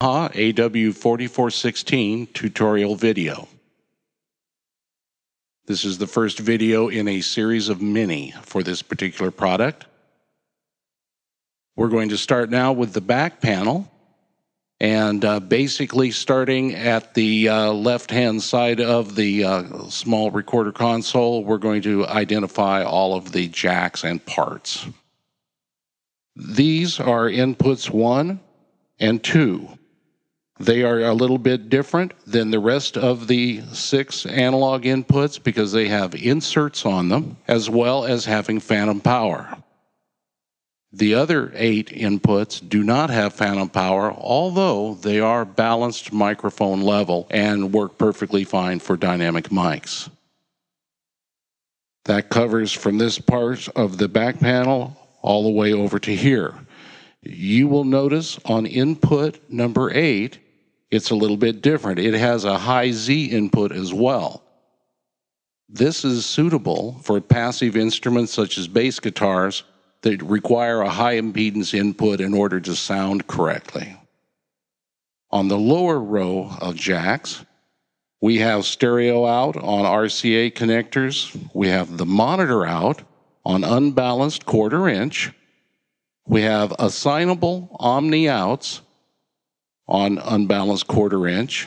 aw4416 tutorial video. This is the first video in a series of many for this particular product. We're going to start now with the back panel, and basically starting at the left-hand side of the small recorder console, we're going to identify all of the jacks and parts. These are inputs 1 and 2. They are a little bit different than the rest of the 6 analog inputs because they have inserts on them, as well as having phantom power. The other 8 inputs do not have phantom power, although they are balanced microphone level and work perfectly fine for dynamic mics. That covers from this part of the back panel all the way over to here. You will notice on input number 8, it's a little bit different. It has a high Z input as well. This is suitable for passive instruments such as bass guitars that require a high impedance input in order to sound correctly. On the lower row of jacks, we have stereo out on RCA connectors. We have the monitor out on unbalanced 1/4 inch. We have assignable Omni outs on unbalanced 1/4 inch.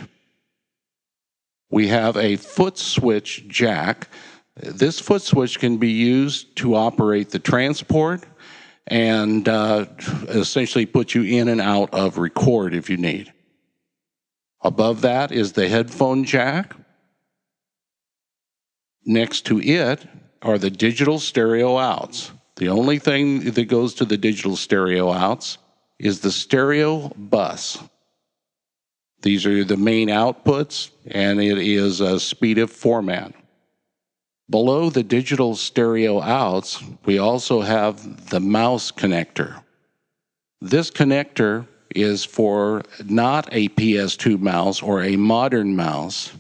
We have a foot switch jack. This foot switch can be used to operate the transport and essentially put you in and out of record if you need. Above that is the headphone jack. Next to it are the digital stereo outs. The only thing that goes to the digital stereo outs is the stereo bus. These are the main outputs, and it is a SPDIF format. Below the digital stereo outs, we also have the mouse connector. This connector is for not a PS2 mouse or a modern mouse.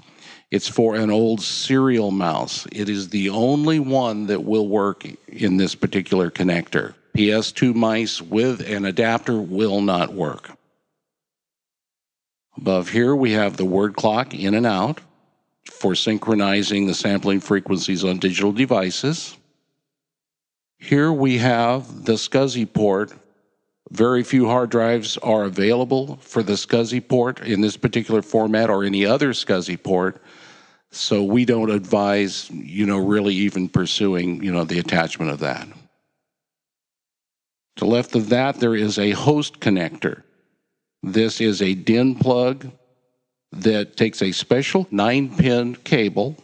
It's for an old serial mouse. It is the only one that will work in this particular connector. PS2 mice with an adapter will not work. Above here, we have the word clock in and out for synchronizing the sampling frequencies on digital devices. Here we have the SCSI port. Very few hard drives are available for the SCSI port in this particular format or any other SCSI port, so we don't advise, really even pursuing, the attachment of that. To the left of that, there is a host connector. This is a DIN plug that takes a special 9-pin cable.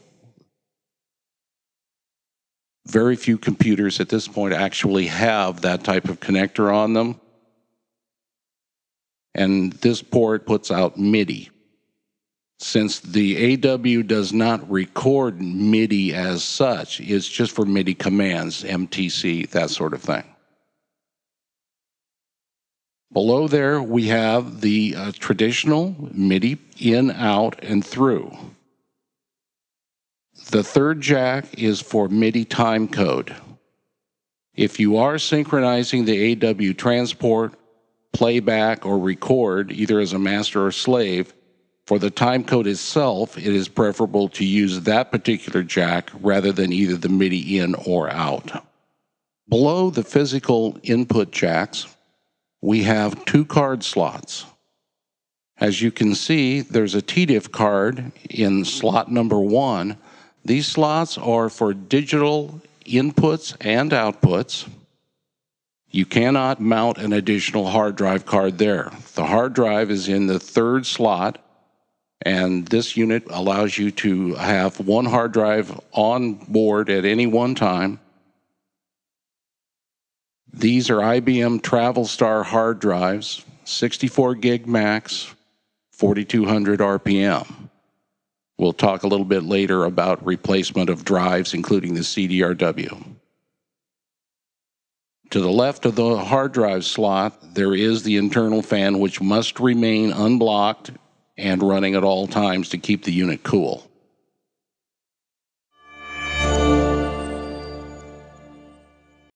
Very few computers at this point actually have that type of connector on them. And this port puts out MIDI. Since the AW does not record MIDI as such, it's just for MIDI commands, MTC, that sort of thing. Below there, we have the traditional MIDI in, out, and through. The third jack is for MIDI timecode. If you are synchronizing the AW transport, playback, or record, either as a master or slave, for the timecode itself, it is preferable to use that particular jack rather than either the MIDI in or out. Below the physical input jacks, we have 2 card slots. As you can see, there's a TDIF card in slot number 1. These slots are for digital inputs and outputs. You cannot mount an additional hard drive card there. The hard drive is in the 3rd slot, and this unit allows you to have 1 hard drive on board at any one time. These are IBM TravelStar hard drives, 64 gig max, 4200 RPM. We'll talk a little bit later about replacement of drives, including the CDRW. To the left of the hard drive slot, there is the internal fan, which must remain unblocked and running at all times to keep the unit cool.